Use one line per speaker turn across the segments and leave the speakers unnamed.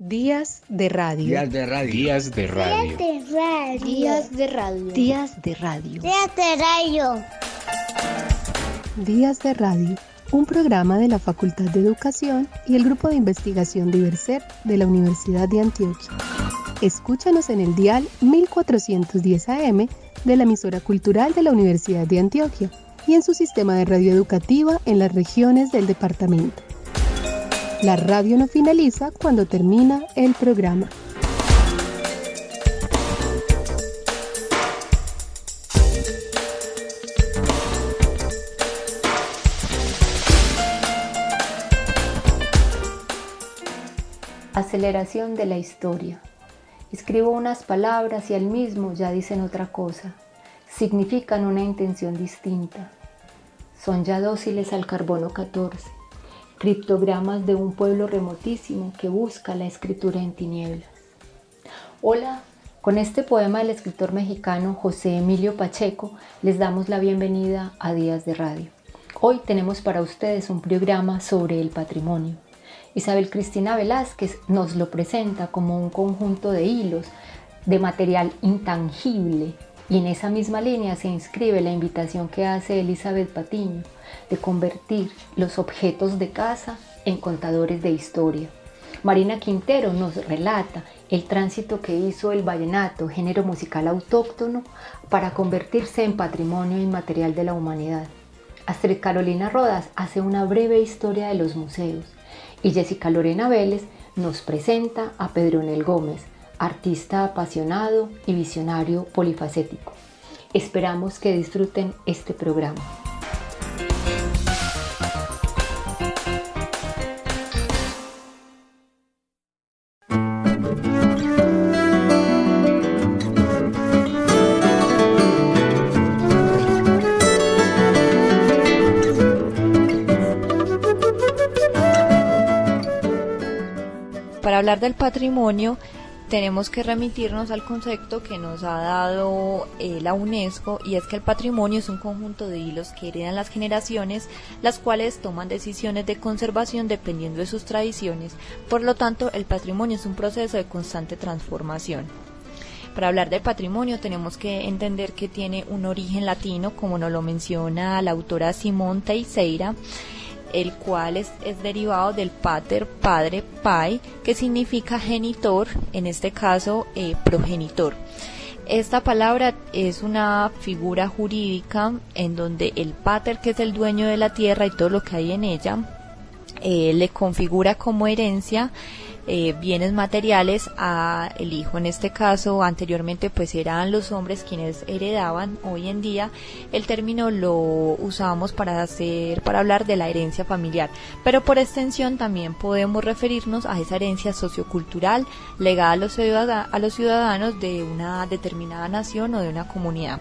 Días de radio.
Días de radio.
Días de radio.
Días de radio.
Días de radio.
Días de radio.
Días de radio. Un programa de la Facultad de Educación y el Grupo de Investigación Diverser de la Universidad de Antioquia. Escúchanos en el dial 1410 AM de la emisora cultural de la Universidad de Antioquia y en su sistema de radio educativa en las regiones del departamento. La radio no finaliza cuando termina el programa.
Aceleración de la historia. Escribo unas palabras y al mismo ya dicen otra cosa. Significan una intención distinta. Son ya dóciles al carbono 14. Criptogramas de un pueblo remotísimo que busca la escritura en tinieblas. Hola, con este poema del escritor mexicano José Emilio Pacheco les damos la bienvenida a Días de Radio. Hoy tenemos para ustedes un programa sobre el patrimonio. Isabel Cristina Velázquez nos lo presenta como un conjunto de hilos de material intangible y en esa misma línea se inscribe la invitación que hace Elizabeth Patiño de convertir los objetos de casa en contadores de historia. Marina Quintero nos relata el tránsito que hizo el vallenato, género musical autóctono, para convertirse en patrimonio inmaterial de la humanidad. Astrid Carolina Rodas hace una breve historia de los museos y Jessica Lorena Vélez nos presenta a Pedronel Gómez, artista apasionado y visionario polifacético. Esperamos que disfruten este programa.
Para hablar del patrimonio tenemos que remitirnos al concepto que nos ha dado la UNESCO, y es que el patrimonio es un conjunto de hilos que heredan las generaciones, las cuales toman decisiones de conservación dependiendo de sus tradiciones. Por lo tanto, el patrimonio es un proceso de constante transformación. Para hablar del patrimonio tenemos que entender que tiene un origen latino, como nos lo menciona la autora Simone Teixeira, el cual es derivado del pater, padre, pai, que significa genitor, en este caso progenitor. Esta palabra es una figura jurídica en donde el pater, que es el dueño de la tierra y todo lo que hay en ella, le configura como herencia bienes materiales a el hijo. En este caso, anteriormente pues eran los hombres quienes heredaban. Hoy en día el término lo usamos para hablar de la herencia familiar, pero por extensión también podemos referirnos a esa herencia sociocultural legada a los ciudadanos de una determinada nación o de una comunidad.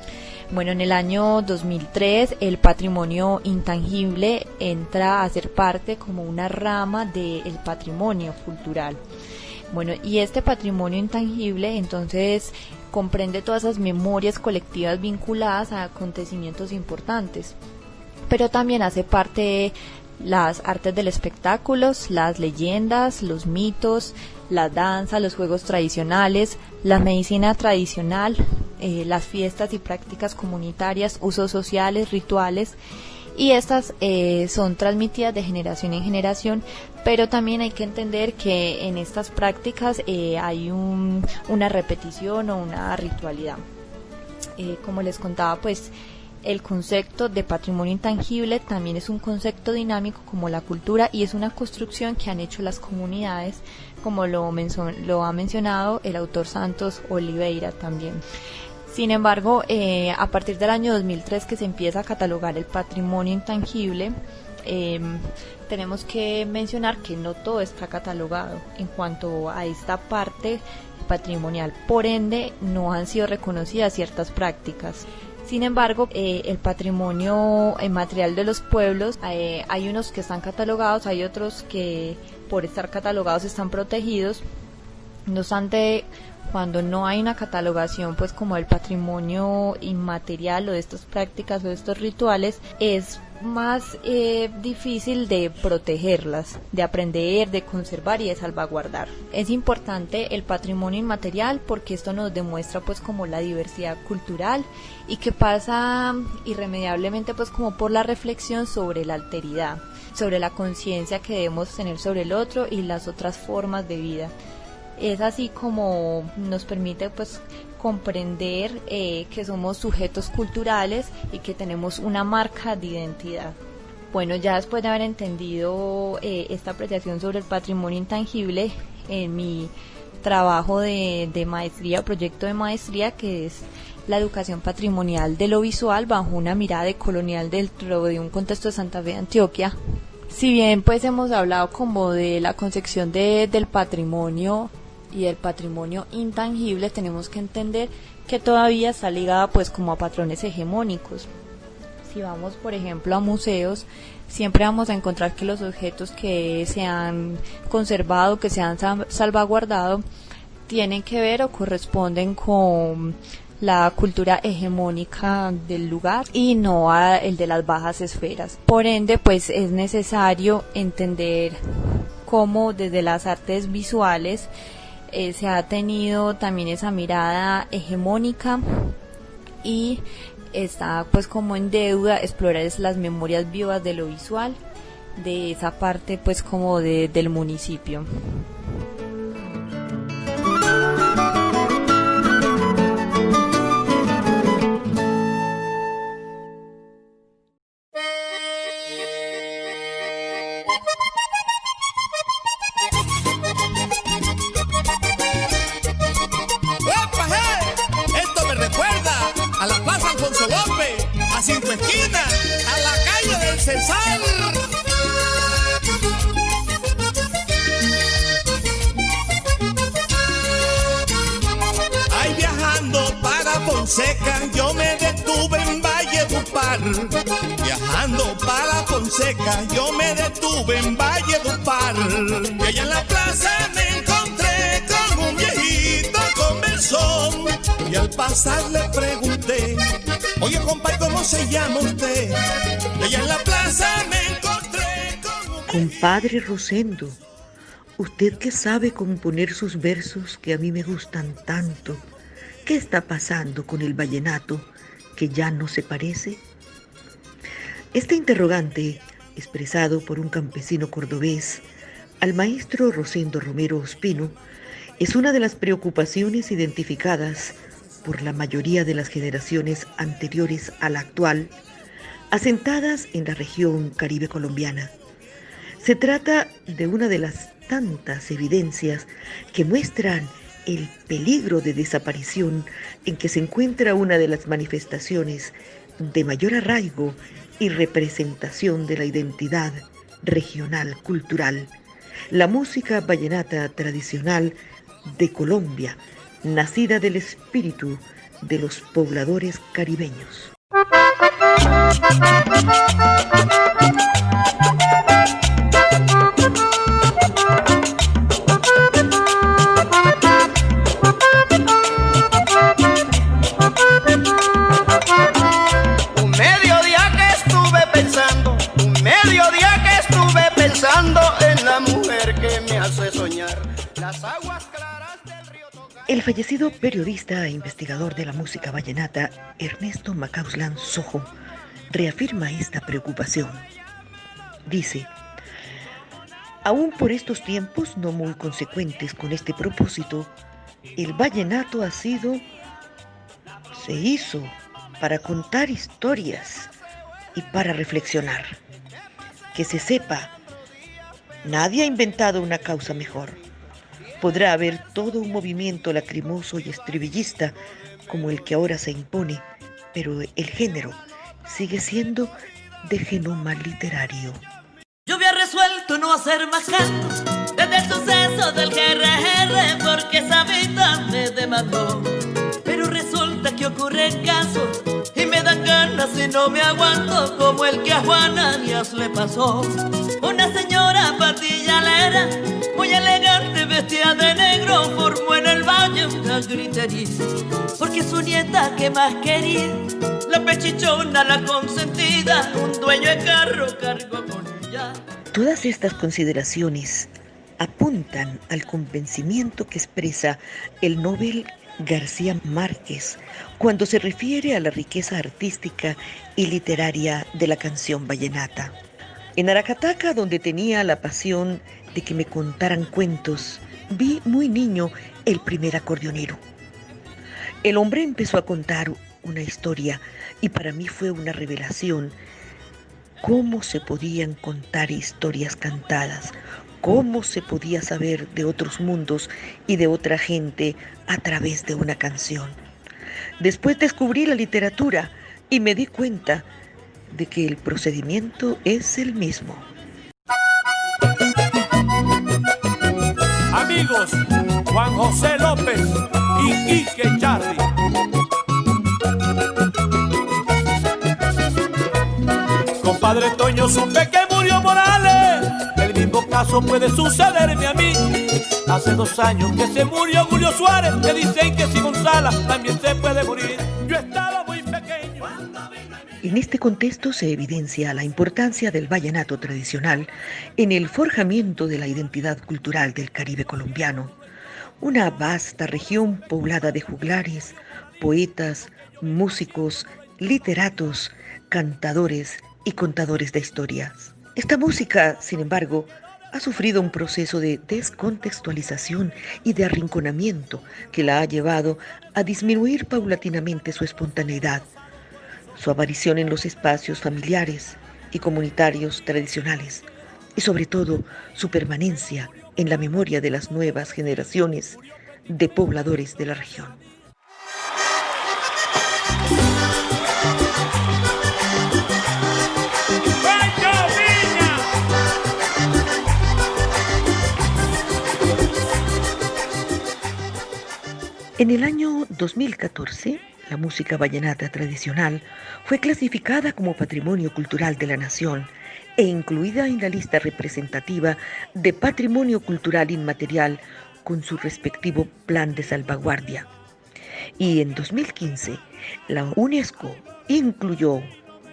Bueno, en el año 2003 el patrimonio intangible entra a ser parte como una rama del patrimonio cultural. Bueno, y este patrimonio intangible entonces comprende todas esas memorias colectivas vinculadas a acontecimientos importantes, pero también hace parte las artes del espectáculo, las leyendas, los mitos, la danza, los juegos tradicionales, la medicina tradicional, las fiestas y prácticas comunitarias, usos sociales, rituales, y estas son transmitidas de generación en generación, pero también hay que entender que en estas prácticas hay una repetición o una ritualidad. Como les contaba, pues el concepto de patrimonio intangible también es un concepto dinámico como la cultura, y es una construcción que han hecho las comunidades, como lo ha mencionado el autor Santos Oliveira también. Sin embargo, a partir del año 2003 que se empieza a catalogar el patrimonio intangible, tenemos que mencionar que no todo está catalogado en cuanto a esta parte patrimonial. Por ende, no han sido reconocidas ciertas prácticas. Sin embargo, el patrimonio material de los pueblos, hay unos que están catalogados, hay otros que por estar catalogados están protegidos. No obstante, cuando no hay una catalogación pues como el patrimonio inmaterial o de estas prácticas o de estos rituales, es más difícil de protegerlas, de aprender, de conservar y de salvaguardar. Es importante el patrimonio inmaterial porque esto nos demuestra pues como la diversidad cultural y que pasa irremediablemente pues como por la reflexión sobre la alteridad, sobre la conciencia que debemos tener sobre el otro y las otras formas de vida. Es así como nos permite pues comprender que somos sujetos culturales y que tenemos una marca de identidad. Bueno, ya después de haber entendido esta apreciación sobre el patrimonio intangible, en mi trabajo de maestría, proyecto de maestría, que es la educación patrimonial de lo visual bajo una mirada decolonial dentro de un contexto de Santa Fe de Antioquia. Si bien pues hemos hablado como de la concepción del patrimonio y el patrimonio intangible, tenemos que entender que todavía está ligada pues como a patrones hegemónicos. Si vamos por ejemplo a museos, siempre vamos a encontrar que los objetos que se han conservado, que se han salvaguardado, tienen que ver o corresponden con la cultura hegemónica del lugar y no a el de las bajas esferas. Por ende, pues es necesario entender cómo desde las artes visuales se ha tenido también esa mirada hegemónica y está pues como en deuda explorar las memorias vivas de lo visual, de esa parte pues como del municipio.
Cinco esquinas, a la calle del Cesar. Ay, viajando para Fonseca, yo me detuve en Valledupar. Viajando para Fonseca, yo me detuve en Valledupar. Y allá en la plaza me encontré con un viejito conversón. Y al pasar le pregunté: oye, compadre, ¿cómo se llama usted? Y allá en la plaza me encontré con un...
Compadre Rosendo, usted que sabe componer sus versos que a mí me gustan tanto, ¿qué está pasando con el vallenato que ya no se parece? Este interrogante, expresado por un campesino cordobés al maestro Rosendo Romero Ospino, es una de las preocupaciones identificadas por la mayoría de las generaciones anteriores a la actual, asentadas en la región caribe colombiana. Se trata de una de las tantas evidencias que muestran el peligro de desaparición en que se encuentra una de las manifestaciones de mayor arraigo y representación de la identidad regional cultural, la música vallenata tradicional de Colombia, nacida del espíritu de los pobladores caribeños.
Un mediodía que estuve pensando en la mujer que me hace soñar las aguas claras del río Toca.
El fallecido periodista e investigador de la música vallenata, Ernesto Macauslan Sojo, reafirma esta preocupación. Dice: aún por estos tiempos no muy consecuentes con este propósito, el vallenato se hizo para contar historias y para reflexionar. Que se sepa, nadie ha inventado una causa mejor. Podrá haber todo un movimiento lacrimoso y estribillista como el que ahora se impone, pero el género sigue siendo de genoma literario.
Yo había resuelto no hacer más cantos desde el suceso del GRR porque esa vida me demandó. Pero resulta que ocurren casos y me dan ganas y no me aguanto, como el que a Juana Díaz le pasó. Una señora patillalera, muy elegante, vestida de negro, formó en el valle una gritería, porque su nieta que más quería, la pechichona, la consentida, un dueño de casa
Todas estas consideraciones apuntan al convencimiento que expresa el Nobel García Márquez cuando se refiere a la riqueza artística y literaria de la canción vallenata. En Aracataca, donde tenía la pasión de que me contaran cuentos, vi muy niño el primer acordeonero. El hombre empezó a contar una historia y para mí fue una revelación cómo se podían contar historias cantadas, cómo se podía saber de otros mundos y de otra gente a través de una canción. Después descubrí la literatura y me di cuenta de que el procedimiento es el mismo.
Amigos, Juan José López y Quique Charri. Compadre Toño, supe que murió Morales. El mismo caso puede sucederme a mí. Hace 2 años que se murió Julio Suárez. Me dicen que si Gonzala también se puede morir. Yo estaba muy pequeño.
En este contexto se evidencia la importancia del vallenato tradicional en el forjamiento de la identidad cultural del Caribe colombiano, una vasta región poblada de juglares, poetas, músicos, literatos, cantadores y contadores de historias. Esta música, sin embargo, ha sufrido un proceso de descontextualización y de arrinconamiento que la ha llevado a disminuir paulatinamente su espontaneidad, su aparición en los espacios familiares y comunitarios tradicionales y sobre todo su permanencia en la memoria de las nuevas generaciones de pobladores de la región. En el año 2014, la música vallenata tradicional fue clasificada como Patrimonio Cultural de la Nación e incluida en la lista representativa de Patrimonio Cultural Inmaterial con su respectivo plan de salvaguardia. Y en 2015, la UNESCO incluyó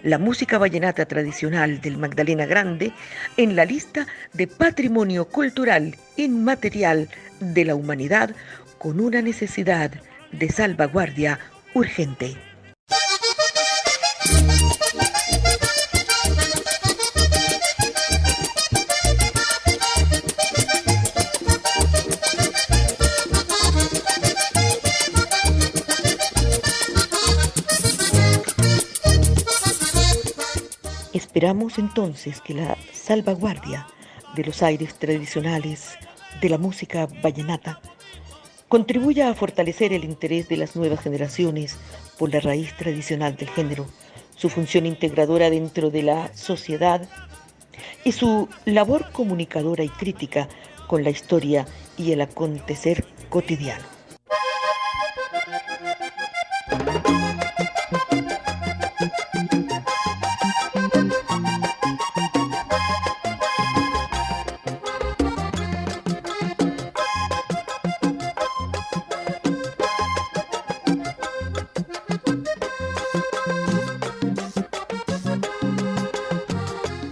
la música vallenata tradicional del Magdalena Grande en la lista de Patrimonio Cultural Inmaterial de la Humanidad con una necesidad de salvaguardia urgente. Esperamos entonces que la salvaguardia de los aires tradicionales de la música vallenata contribuya a fortalecer el interés de las nuevas generaciones por la raíz tradicional del género, su función integradora dentro de la sociedad y su labor comunicadora y crítica con la historia y el acontecer cotidiano.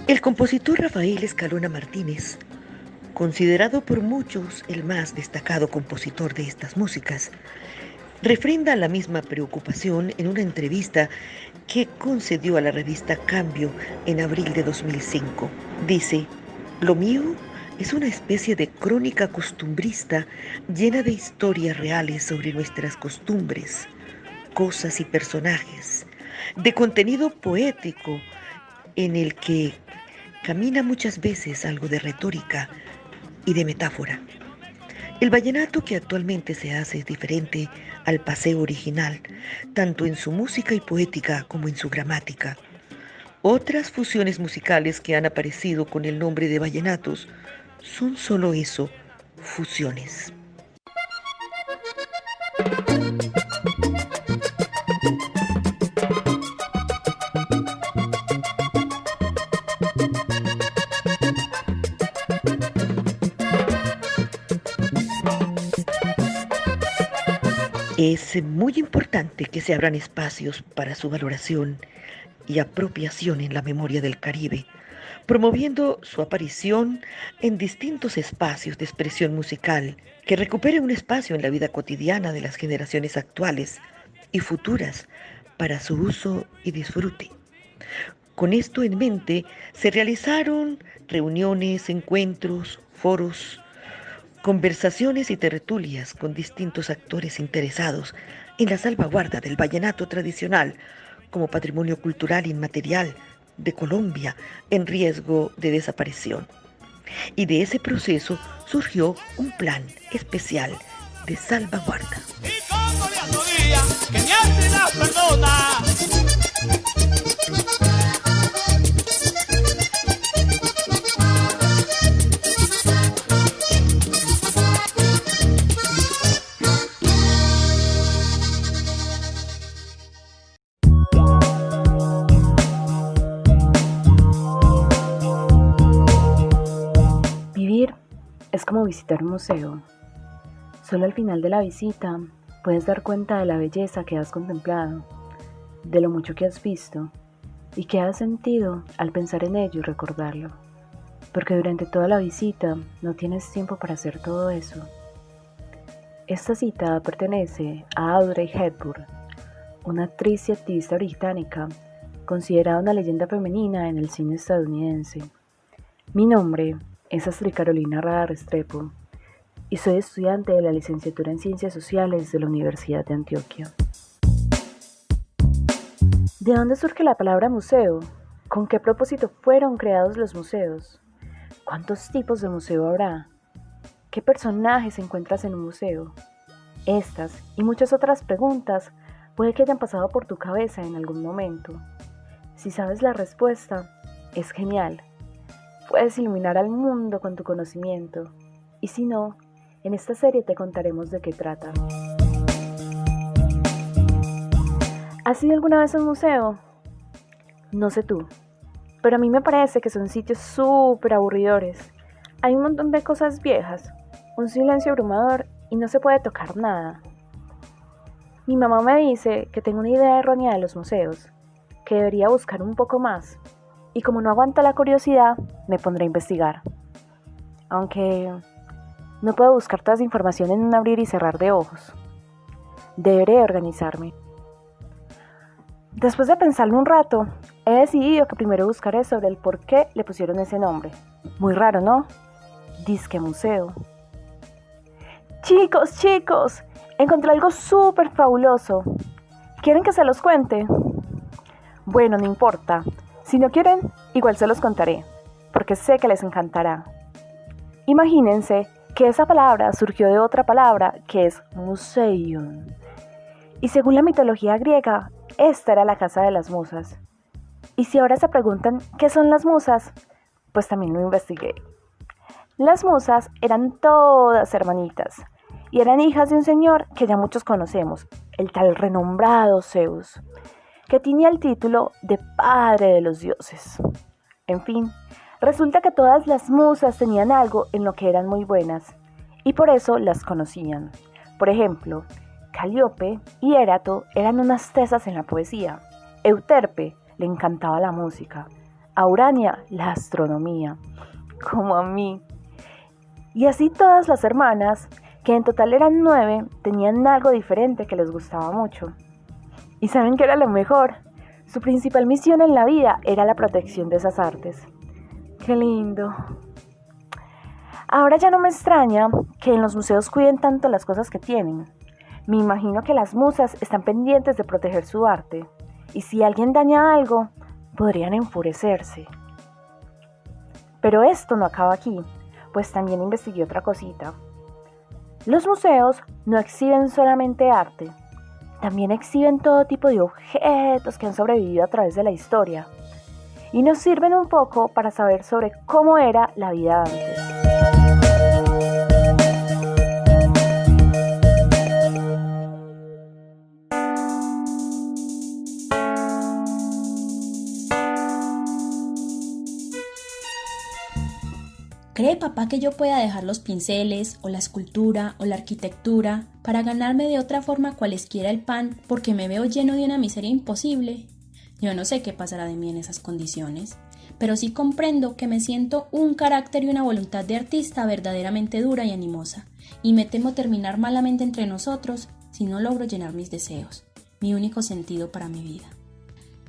El compositor Rafael Escalona Martínez, considerado por muchos el más destacado compositor de estas músicas, refrenda la misma preocupación en una entrevista que concedió a la revista Cambio en abril de 2005. Dice: "Lo mío es una especie de crónica costumbrista llena de historias reales sobre nuestras costumbres, cosas y personajes, de contenido poético en el que camina muchas veces algo de retórica y de metáfora. El vallenato que actualmente se hace es diferente al paseo original, tanto en su música y poética como en su gramática. Otras fusiones musicales que han aparecido con el nombre de vallenatos son solo eso, fusiones". Es muy importante que se abran espacios para su valoración y apropiación en la memoria del Caribe, promoviendo su aparición en distintos espacios de expresión musical que recupere un espacio en la vida cotidiana de las generaciones actuales y futuras para su uso y disfrute. Con esto en mente, se realizaron reuniones, encuentros, foros, conversaciones y tertulias con distintos actores interesados en la salvaguarda del vallenato tradicional como patrimonio cultural inmaterial de Colombia en riesgo de desaparición. Y de ese proceso surgió un plan especial de salvaguarda.
Y como le adoría, que me hace la perdona.
Vivir es como visitar un museo. Solo al final de la visita puedes dar cuenta de la belleza que has contemplado, de lo mucho que has visto y que has sentido al pensar en ello y recordarlo, porque durante toda la visita no tienes tiempo para hacer todo eso. Esta cita pertenece a Audrey Hepburn, una actriz y activista británica considerada una leyenda femenina en el cine estadounidense. Mi nombre es Astrid Carolina Rada Restrepo y soy estudiante de la licenciatura en Ciencias Sociales de la Universidad de Antioquia. ¿De dónde surge la palabra museo? ¿Con qué propósito fueron creados los museos? ¿Cuántos tipos de museo habrá? ¿Qué personajes encuentras en un museo? Estas y muchas otras preguntas puede que hayan pasado por tu cabeza en algún momento. Si sabes la respuesta, es genial. Puedes iluminar al mundo con tu conocimiento. Y si no, en esta serie te contaremos de qué trata. ¿Has ido alguna vez a un museo? No sé tú, pero a mí me parece que son sitios súper aburridores. Hay un montón de cosas viejas, un silencio abrumador y no se puede tocar nada. Mi mamá me dice que tengo una idea errónea de los museos, que debería buscar un poco más, y como no aguanta la curiosidad, me pondré a investigar. Aunque no puedo buscar toda esa información en un abrir y cerrar de ojos. Deberé organizarme. Después de pensarlo un rato, he decidido que primero buscaré sobre el por qué le pusieron ese nombre. Muy raro, ¿no? Disque museo. Chicos, encontré algo súper fabuloso. ¿Quieren que se los cuente? Bueno, no importa. Si no quieren, igual se los contaré, porque sé que les encantará. Imagínense que esa palabra surgió de otra palabra que es museion. Y según la mitología griega, esta era la casa de las musas. Y si ahora se preguntan qué son las musas, pues también lo investigué. Las musas eran todas hermanitas y eran hijas de un señor que ya muchos conocemos, el tal renombrado Zeus, que tenía el título de padre de los dioses. En fin, resulta que todas las musas tenían algo en lo que eran muy buenas y por eso las conocían. Por ejemplo, Calíope y Érato eran unas tesas en la poesía. Euterpe le encantaba la música. A Urania la astronomía, como a mí. Y así todas las hermanas, que en total eran 9, tenían algo diferente que les gustaba mucho. ¿Y saben qué era lo mejor? Su principal misión en la vida era la protección de esas artes. ¡Qué lindo! Ahora ya no me extraña que en los museos cuiden tanto las cosas que tienen. Me imagino que las musas están pendientes de proteger su arte. Y si alguien daña algo, podrían enfurecerse. Pero esto no acaba aquí, pues también investigué otra cosita. Los museos no exhiben solamente arte. También exhiben todo tipo de objetos que han sobrevivido a través de la historia y nos sirven un poco para saber sobre cómo era la vida antes.
¿Cree papá que yo pueda dejar los pinceles, o la escultura, o la arquitectura, para ganarme de otra forma cualesquiera el pan, porque me veo lleno de una miseria imposible? Yo no sé qué pasará de mí en esas condiciones. pero sí comprendo que me siento un carácter y una voluntad de artista verdaderamente dura y animosa, y me temo terminar malamente entre nosotros si no logro llenar mis deseos, mi único sentido para mi vida.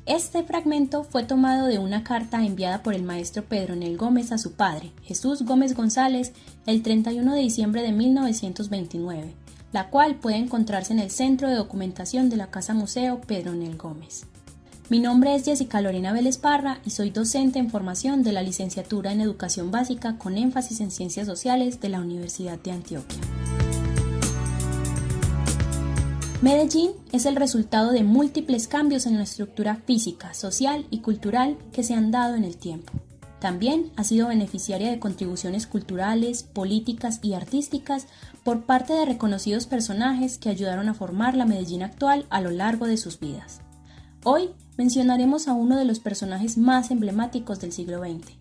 Este fragmento fue tomado de una carta enviada por el maestro Pedronel Gómez a su padre, Jesús Gómez González, el 31 de diciembre de 1929, la cual puede encontrarse en el Centro de Documentación de la Casa Museo Pedronel Gómez. Mi nombre es Jessica Lorena Vélez Parra y soy docente en formación de la licenciatura en Educación Básica con énfasis en Ciencias Sociales de la Universidad de Antioquia. Medellín es el resultado de múltiples cambios en la estructura física, social y cultural que se han dado en el tiempo. También ha sido beneficiaria de contribuciones culturales, políticas y artísticas por parte de reconocidos personajes que ayudaron a formar la Medellín actual a lo largo de sus vidas. Hoy mencionaremos a uno de los personajes más emblemáticos del siglo XX,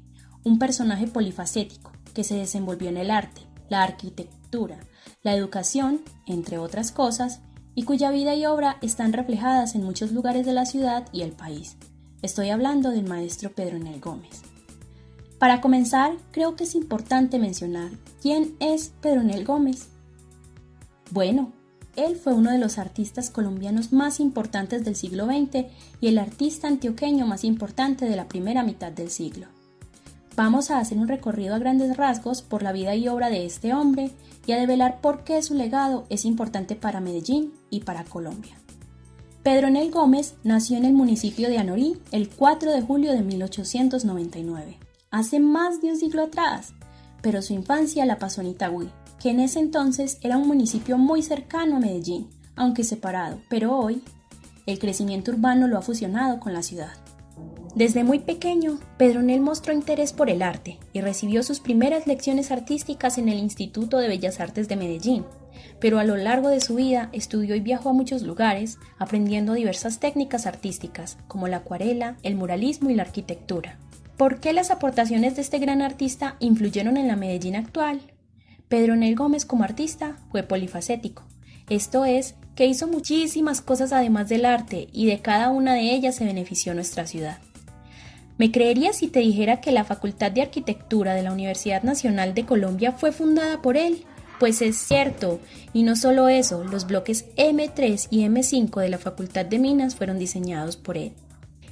un personaje polifacético que se desenvolvió en el arte, la arquitectura, la educación, entre otras cosas, y cuya vida y obra están reflejadas en muchos lugares de la ciudad y el país. Estoy hablando del maestro Pedronel Gómez. Para comenzar, creo que es importante mencionar quién es Pedronel Gómez. Bueno, él fue uno de los artistas colombianos más importantes del siglo XX y el artista antioqueño más importante de la primera mitad del siglo. Vamos a hacer un recorrido a grandes rasgos por la vida y obra de este hombre y a develar por qué su legado es importante para Medellín y para Colombia. Pedronel Gómez nació en el municipio de Anorí el 4 de julio de 1899, hace más de un siglo atrás, pero su infancia la pasó en Itagüí, que en ese entonces era un municipio muy cercano a Medellín, aunque separado, pero hoy el crecimiento urbano lo ha fusionado con la ciudad. Desde muy pequeño, Pedronel mostró interés por el arte y recibió sus primeras lecciones artísticas en el Instituto de Bellas Artes de Medellín, pero a lo largo de su vida estudió y viajó a muchos lugares, aprendiendo diversas técnicas artísticas, como la acuarela, el muralismo y la arquitectura. ¿Por qué las aportaciones de este gran artista influyeron en la Medellín actual? Pedronel Gómez como artista fue polifacético, esto es, que hizo muchísimas cosas además del arte y de cada una de ellas se benefició nuestra ciudad. ¿Me creerías si te dijera que la Facultad de Arquitectura de la Universidad Nacional de Colombia fue fundada por él? Pues es cierto, y no solo eso, los bloques M3 y M5 de la Facultad de Minas fueron diseñados por él.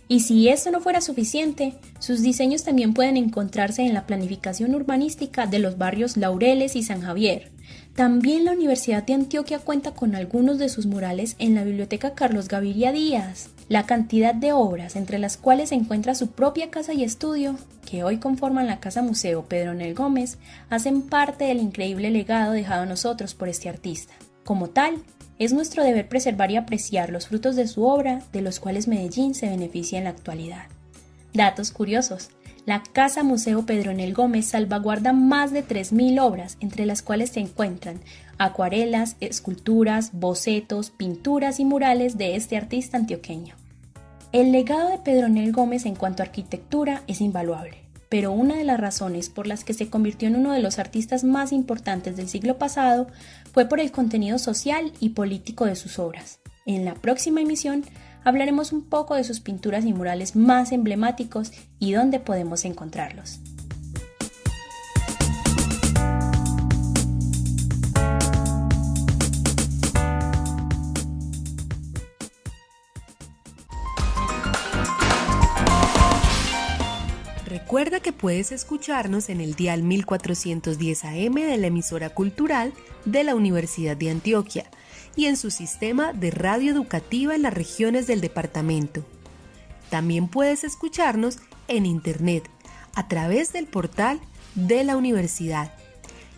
Y si eso no fuera suficiente, sus diseños también pueden encontrarse en la planificación urbanística de los barrios Laureles y San Javier. También la Universidad de Antioquia cuenta con algunos de sus murales en la Biblioteca Carlos Gaviria Díaz. La cantidad de obras, entre las cuales se encuentra su propia casa y estudio, que hoy conforman la Casa Museo Pedronel Gómez, hacen parte del increíble legado dejado a nosotros por este artista. Como tal, es nuestro deber preservar y apreciar los frutos de su obra, de los cuales Medellín se beneficia en la actualidad. Datos curiosos. La Casa Museo Pedronel Gómez salvaguarda más de 3.000 obras, entre las cuales se encuentran acuarelas, esculturas, bocetos, pinturas y murales de este artista antioqueño. El legado de Pedronel Gómez en cuanto a arquitectura es invaluable, pero una de las razones por las que se convirtió en uno de los artistas más importantes del siglo pasado fue por el contenido social y político de sus obras. En la próxima emisión hablaremos un poco de sus pinturas y murales más emblemáticos y dónde podemos encontrarlos.
Recuerda que puedes escucharnos en el dial 1410 AM de la emisora cultural de la Universidad de Antioquia y en su sistema de radio educativa en las regiones del departamento. También puedes escucharnos en internet a través del portal de la universidad.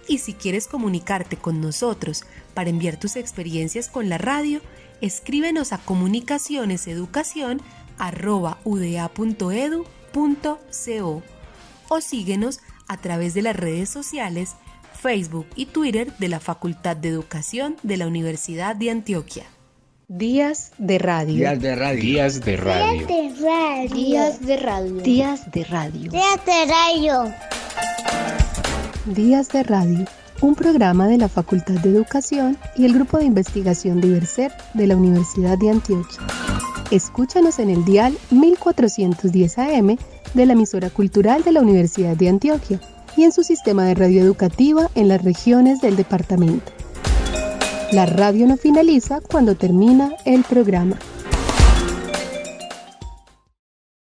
Y si quieres comunicarte con nosotros para enviar tus experiencias con la radio, escríbenos a comunicacioneseducacion@uda.edu.co o síguenos a través de las redes sociales Facebook y Twitter de la Facultad de Educación de la Universidad de Antioquia. Días de radio.
Días de radio. Días de radio.
Días de radio.
Días de radio.
Días de radio.
Días de radio. Un programa de la Facultad de Educación y el Grupo de Investigación Diverser de la Universidad de Antioquia. Escúchanos en el dial 1410 AM de la emisora cultural de la Universidad de Antioquia y en su sistema de radio educativa en las regiones del departamento. La radio no finaliza cuando termina el programa.